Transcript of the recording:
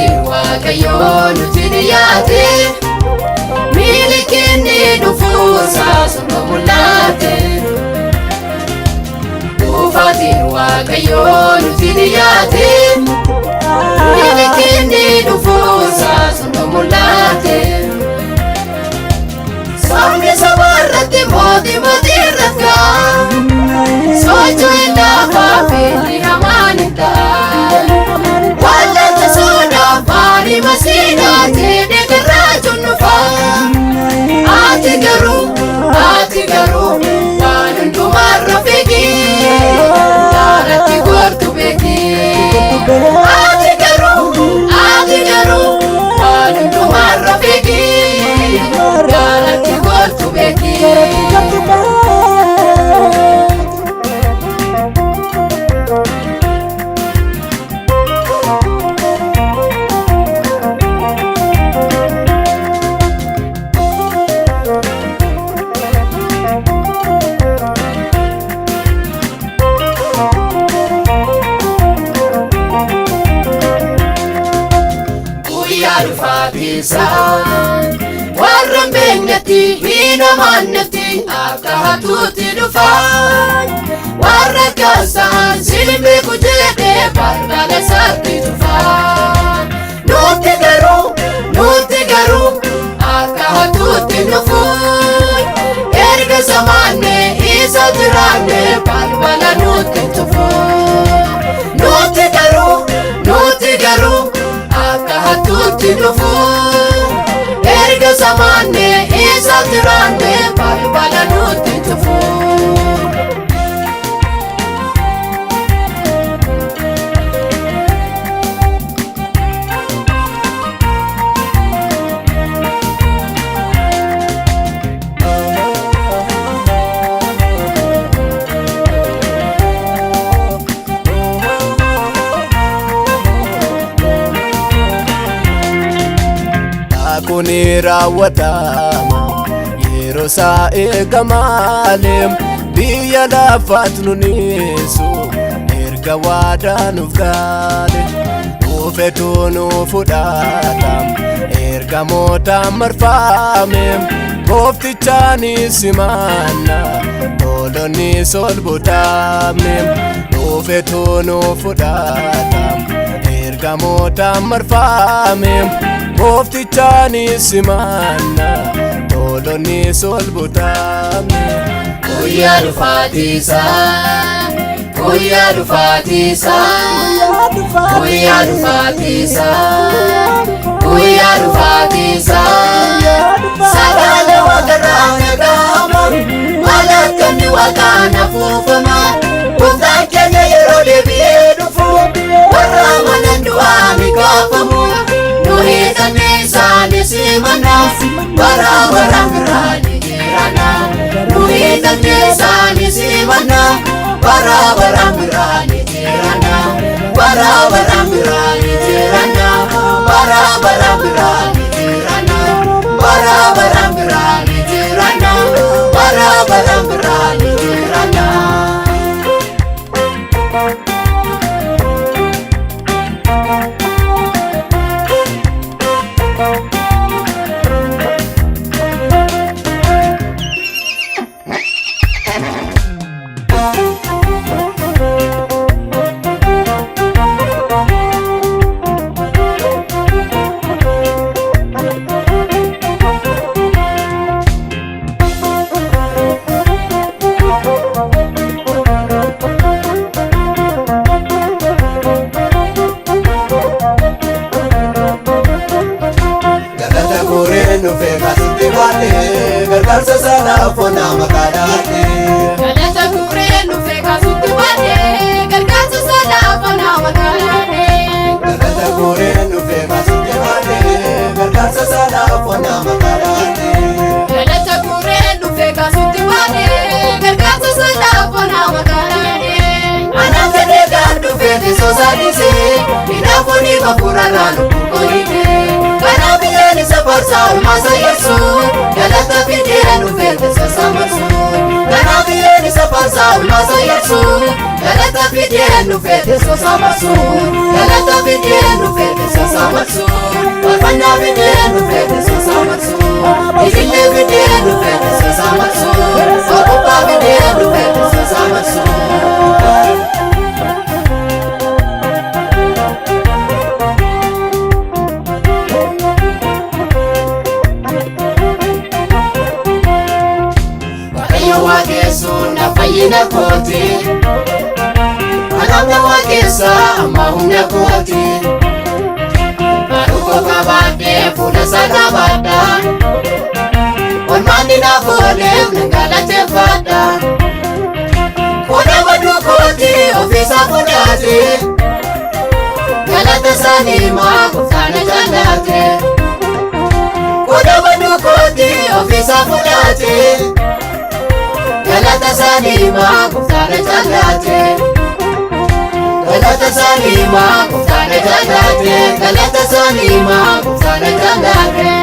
Waaqayyoon nuti dhiyaate milikinni dhufuusaa suma mul'ate. Waaqayyoon nuti dhiyaate milikinni dhufuusaa suma mul'ate. Sabni sabarratti mootii irratti socho'ee lafaa fi hamaan hin taane. Wallata soodhaa faani masiidhaate deegarraa junnuufaa. Ati garuu waan hundumarra feegii laalatti gortu beekii. Ati garuu waan hundumarra feegii laalatti gortu beekii. Warra mbeenyatti hinamannetti akka hatuutti dhufaa. Warra kaasaan silmi kujeedhee balbala isaatti dhufaa. Nuti garuu akka hatuutti dhufuu. Erga samaannee isa jiraannee balbala nutti dhufuu. Nuti garuu akka hatuutti dhufuu. Erga samaannee isa jiraannee balbala nutti dhufuu. Kuni raawwatama yeroo isaa eegamaaleem biyya lafaat nuniisu erga waadaa nuuf gaale. Dhufetu nu fudhatam erga mootaan marfaameem gooftichaanis himanna tolonnis ol butaamneem. Dhufetu nu fudhatam erga mootaan marfaameem gooftichaanis himanna tolonnis ol butaamneem. Guyyaa dhufaatiisaa guyyaa dhufaatiisaa guyyaa dhufaatiisaa guyyaa dhufaatiisaa. Sagalee waaqarraa dhaga'ama malakkanni waaqaan afuufama. Gooftaan keenya yeroo deebi'ee dhufu warra amanan du'aa ni kaafamu. Nuyi kanneen isaanis himanna bara baraan biraa ni jiraanna. Nuyi kanneen isaanis himanna bara baraan biraa ni jiraanna. Bara baraan biraa ni jiraanna. Bara baraan biraa ni jiraanna. Bara baraan biraa ni jiraanna. Bara baraan biraa ni jiraanna. Gargaarsa sanaaf nama kadhate. Galata gureen dhufe kaasutti baadhee gargaarsa sanaaf nama kadhate. Galata gureen dhufe kaasutti baadhee gargaarsa sanaaf nama kadhate. Galata gureen dhufe kaasutti baadhee gargaarsa sanaaf nama kadhate. Anaan fedhee gaan dhufe teessoo saadhisee hinaafuni bakurarraa lubbu koyite. Kanaaf biyyeen isa farsaa ulmaasa yeessu galata. fidenu fete sosamatsu galata fidenu fete sosamatsu wafanya fidenu fete sosamatsu ifile fidenu fete sosamatsu wakupa fidenu fete sosamatsu Wakesuna fayina koti Anamna wakesa amahumya koti Baruko kabade funa sana bada Onmani na fole unangala tefada Kuna wadu koti ofisa funate Galata sanima kufana jalate Kuna wadu koti ofisa funate Galata sanima kuftana jalate Galata sanima kuftana jalate Galata sanima kuftana jalate